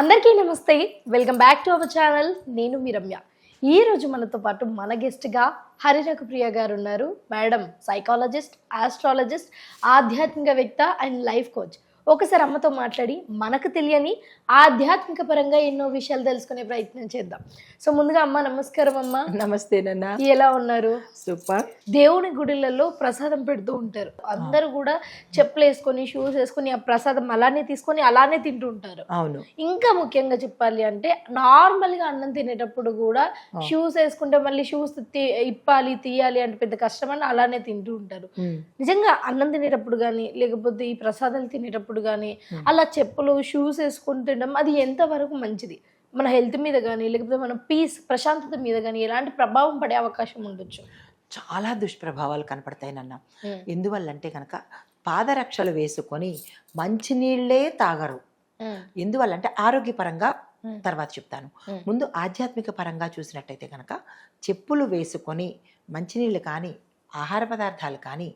అందరికీ నమస్తే. Welcome back to our channel. నేను మీ రమ్య. ఈ రోజు మనతో పాటు మన గెస్ట్గా హరిరఘుప్రియ గారు ఉన్నారు. మేడం సైకాలజిస్ట్, ఆస్ట్రాలజిస్ట్, ఆధ్యాత్మికవేత్త అండ్ లైఫ్ కోచ్. ఒకసారి అమ్మతో మాట్లాడి మనకు తెలియని ఆధ్యాత్మిక పరంగా ఎన్నో విషయాలు తెలుసుకునే ప్రయత్నం చేద్దాం. సో ముందుగా అమ్మ నమస్కారం. అమ్మ నమస్తే నాన్న. ఎలా ఉన్నారు? సూపర్. దేవుని గుడిలలో ప్రసాదం పెడుతూ ఉంటారు. అందరూ కూడా చెప్పులు వేసుకొని షూస్ వేసుకొని ఆ ప్రసాదం అలానే తీసుకొని అలానే తింటూ ఉంటారు. అవును. ఇంకా ముఖ్యంగా చెప్పాలి అంటే నార్మల్ గా అన్నం తినేటప్పుడు కూడా షూస్ వేసుకుంటే మళ్ళీ షూస్ ఇప్పాలి తీయాలి అంటే పెద్ద కష్టమని అలానే తింటూ ఉంటారు. నిజంగా అన్నం తినేటప్పుడు కానీ లేకపోతే ఈ ప్రసాదాలు తినేటప్పుడు కానీ అలా చెప్పులు షూస్ వేసుకుని తినడం అది ఎంత వరకు మంచిది? మన హెల్త్ మీద కానీ లేకపోతే మన పీస్ ప్రశాంతత మీద కానీ ఎలాంటి ప్రభావం పడే అవకాశం ఉండొచ్చు? చాలా దుష్ప్రభావాలు కనపడతాయి నాన్న. ఎందువల్లంటే కనుక పాదరక్షలు వేసుకొని మంచినీళ్ళే తాగరు. ఎందువల్లంటే ఆరోగ్యపరంగా తర్వాత చెప్తాను. ముందు ఆధ్యాత్మిక పరంగా చూసినట్టయితే కనుక చెప్పులు వేసుకొని మంచినీళ్ళు కానీ ఆహార పదార్థాలు కానీ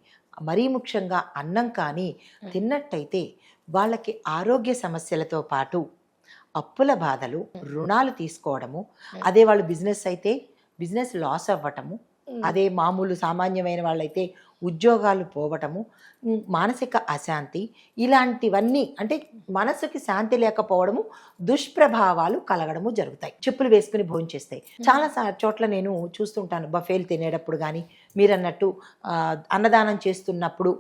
మరీ ముఖ్యంగా అన్నం కానీ తిన్నట్టయితే వాళ్ళకి ఆరోగ్య సమస్యలతో పాటు అప్పుల బాధలు, రుణాలు తీసుకోవడము, అదే వాళ్ళు బిజినెస్ అయితే బిజినెస్ లాస్ అవ్వటము, అదే మామూలు సామాన్యమైన వాళ్ళైతే ఉద్యోగాలు పోవటము, మానసిక అశాంతి, ఇలాంటివన్నీ అంటే మనసుకి శాంతి లేకపోవడము, దుష్ప్రభావాలు కలగడము జరుగుతాయి చెప్పులు వేసుకుని భోజనం చేస్తాయి. చాలా చోట్ల నేను చూస్తుంటాను, బఫేలు తినేటప్పుడు కానీ మీరన్నట్టు అన్నదానం చేస్తున్నప్పుడు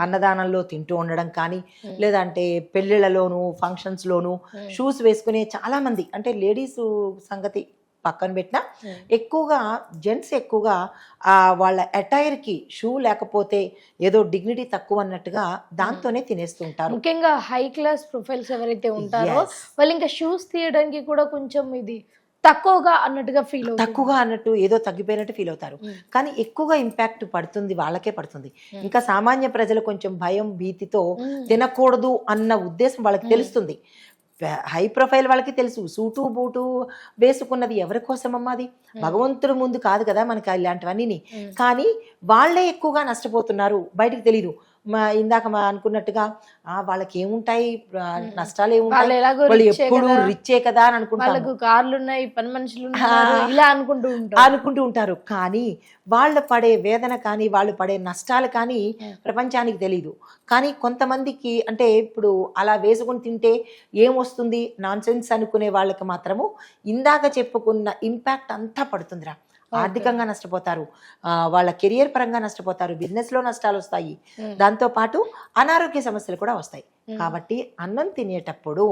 అన్నదానంలో తింటూ ఉండడం కానీ, లేదంటే పెళ్ళిళ్ళలోను ఫంక్షన్స్లోను షూస్ వేసుకునే చాలా మంది, అంటే లేడీస్ సంగతి పక్కన పెట్టినా ఎక్కువగా జెంట్స్ ఎక్కువగా వాళ్ళ అటైర్కి షూ లేకపోతే ఏదో డిగ్నిటీ తక్కువ అన్నట్టుగా దాంతోనే తినేస్తూ ఉంటారు. ముఖ్యంగా హై క్లాస్ ప్రొఫైల్స్ ఎవరైతే ఉంటారో వాళ్ళు ఇంకా షూస్ తీయడానికి కూడా కొంచెం ఇది తక్కువగా అన్నట్టుగా తక్కువగా అన్నట్టు ఏదో తగ్గిపోయినట్టు ఫీల్ అవుతారు. కానీ ఎక్కువగా ఇంపాక్ట్ పడుతుంది వాళ్ళకే పడుతుంది. ఇంకా సామాన్య ప్రజలు కొంచెం భయం భీతితో తినకూడదు అన్న ఉద్దేశం వాళ్ళకి తెలుస్తుంది. హై ప్రొఫైల్ వాళ్ళకి తెలుసు, సూటు బూటు వేసుకున్నది ఎవరి కోసమమ్మా? అది భగవంతుడి ముందు కాదు కదా మనకి ఇలాంటివన్నీ. కానీ వాళ్ళే ఎక్కువగా నష్టపోతున్నారు, బయటకు తెలీదు. ఇందాక అనుకున్నట్టుగా వాళ్ళకి ఏముంటాయి, నష్టాలు ఏముంటాయి, వాళ్ళు ఎప్పుడు రిచ్చే కదా అని అనుకుంటారు, కార్లు ఉన్నాయి, పని మనుషులు ఇలా అనుకుంటూ ఉంటారు. కానీ వాళ్ళు పడే వేదన కానీ వాళ్ళు పడే నష్టాలు కానీ ప్రపంచానికి తెలీదు. కానీ కొంతమందికి అంటే ఇప్పుడు అలా వేసుకుని తింటే ఏమొస్తుంది నాన్ సెన్స్ అనుకునే వాళ్ళకి మాత్రము ఇందాక చెప్పుకున్న ఇంపాక్ట్ అంతా పడుతుందిరా. ఆర్థికంగా నష్టపోతారు, వాళ్ళ కెరియర్ పరంగా నష్టపోతారు, బిజినెస్లో నష్టాలు వస్తాయి, దాంతోపాటు అనారోగ్య సమస్యలు కూడా వస్తాయి. కాబట్టి అన్నం తినేటప్పుడు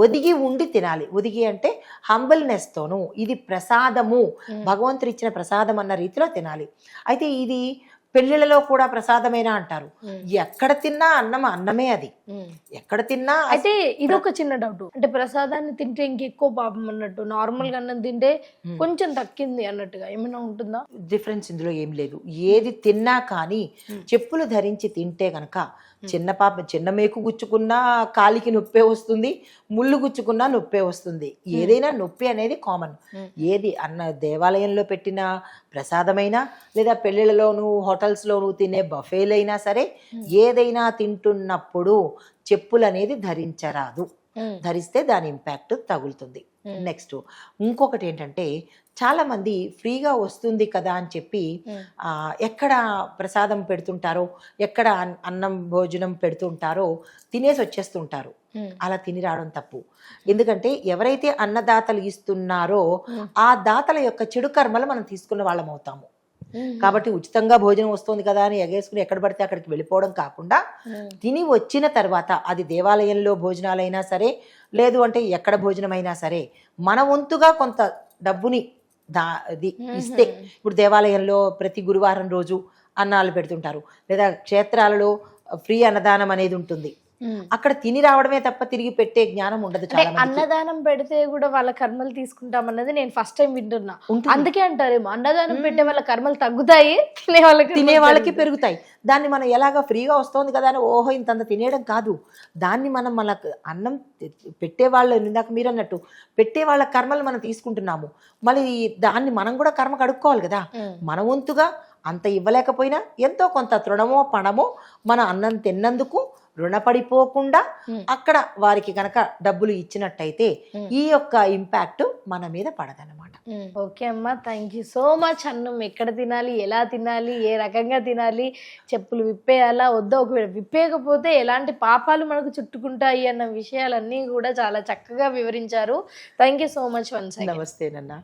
ఒదిగి ఉండి తినాలి. ఒదిగి అంటే హంబల్నెస్తోను, ఇది ప్రసాదము, భగవంతుడు ఇచ్చిన ప్రసాదం అన్న రీతిలో తినాలి. అయితే ఇది పెళ్ళిళ్ళలో కూడా ప్రసాదమేనా అంటారు. ఎక్కడ తిన్నా అన్నమే, అది ఎక్కడ తిన్నా. అయితే ఇది ఒక చిన్న డౌట్, అంటే ప్రసాదాన్ని తింటే ఇంకెక్కువ పాపం అన్నట్టు, నార్మల్ గా అన్నం తింటే కొంచెం తక్కింది అన్నట్టుగా ఏమైనా ఉంటుందా? డిఫరెన్స్ ఇందులో ఏం లేదు. ఏది తిన్నా కానీ చెప్పులు ధరించి తింటే గనక చిన్న మేకు గుచ్చుకున్నా కాలికి నొప్పే వస్తుంది, ముళ్ళు గుచ్చుకున్నా నొప్పే వస్తుంది. ఏదైనా నొప్పి అనేది కామన్. ఏది దేవాలయంలో పెట్టిన ప్రసాదమైనా లేదా పెళ్ళిళ్ళలోనూ హోటల్స్లోనూ తినే బఫేలైనా సరే ఏదైనా తింటున్నప్పుడు చెప్పులు అనేది ధరించరాదు. ధరిస్తే దాని ఇంపాక్ట్ తగులుతుంది. నెక్స్ట్ ఇంకొకటి ఏంటంటే చాలా మంది ఫ్రీగా వస్తుంది కదా అని చెప్పి ఎక్కడ ప్రసాదం పెడుతుంటారో, ఎక్కడ అన్నం భోజనం పెడుతుంటారో తినేసి వచ్చేస్తుంటారు. అలా తిని రావడం తప్పు. ఎందుకంటే ఎవరైతే అన్నదాతలు ఇస్తున్నారో ఆ దాతల యొక్క చెడు కర్మలు మనం తీసుకున్న వాళ్ళం అవుతాము. కాబట్టి ఉచితంగా భోజనం వస్తుంది కదా అని ఎగేసుకుని ఎక్కడ పడితే అక్కడికి వెళ్ళిపోవడం కాకుండా తిని వచ్చిన తర్వాత అది దేవాలయంలో భోజనాలైనా సరే లేదు అంటే ఎక్కడ భోజనం అయినా సరే మన వంతుగా కొంత డబ్బుని ఇస్తే, ఇప్పుడు దేవాలయంలో ప్రతి గురువారం రోజు అన్నాలు పెడుతుంటారు, లేదా క్షేత్రాలలో ఫ్రీ అన్నదానం అనేది ఉంటుంది. అక్కడ తిని రావడమే తప్ప తిరిగి పెట్టే జ్ఞానం ఉండదు. అన్నదానం పెడితే కూడా వాళ్ళ కర్మలు తీసుకుంటామన్నది నేను ఫస్ట్ టైం వింటున్నా. అందుకే అంటారేమో అన్నదానం పెట్టే వాళ్ళ కర్మలు తగ్గుతాయి, తినే వాళ్ళకి పెరుగుతాయి. దాన్ని మనం ఎలాగా ఫ్రీగా వస్తుంది కదా అని ఓహో ఇంతంత తినేయడం కాదు. దాన్ని మనం మనకు అన్నం పెట్టేవాళ్ళు, ఇందాక మీరు అన్నట్టు పెట్టే వాళ్ళ కర్మలు మనం తీసుకుంటున్నాము. మళ్ళీ దాన్ని మనం కూడా కర్మ కడుక్కోవాలి కదా. మన వంతుగా అంత ఇవ్వలేకపోయినా ఎంతో కొంత తృణమో పణమో మన అన్నం తిన్నందుకు రుణపడిపోకుండా అక్కడ వారికి కనుక డబ్బులు ఇచ్చినట్టయితే ఈ యొక్క ఇంపాక్ట్ మన మీద పడదన్నమాట. ఓకే అమ్మా, థ్యాంక్ యూ సో మచ్. అన్నం ఎక్కడ తినాలి, ఎలా తినాలి, ఏ రకంగా తినాలి, చెప్పులు విప్పేయాలా వద్దా, ఒకవేళ విప్పేయకపోతే ఎలాంటి పాపాలు మనకు చుట్టుకుంటాయి అన్న విషయాలన్నీ కూడా చాలా చక్కగా వివరించారు. Thank you so much once. నమస్తేనన్నా.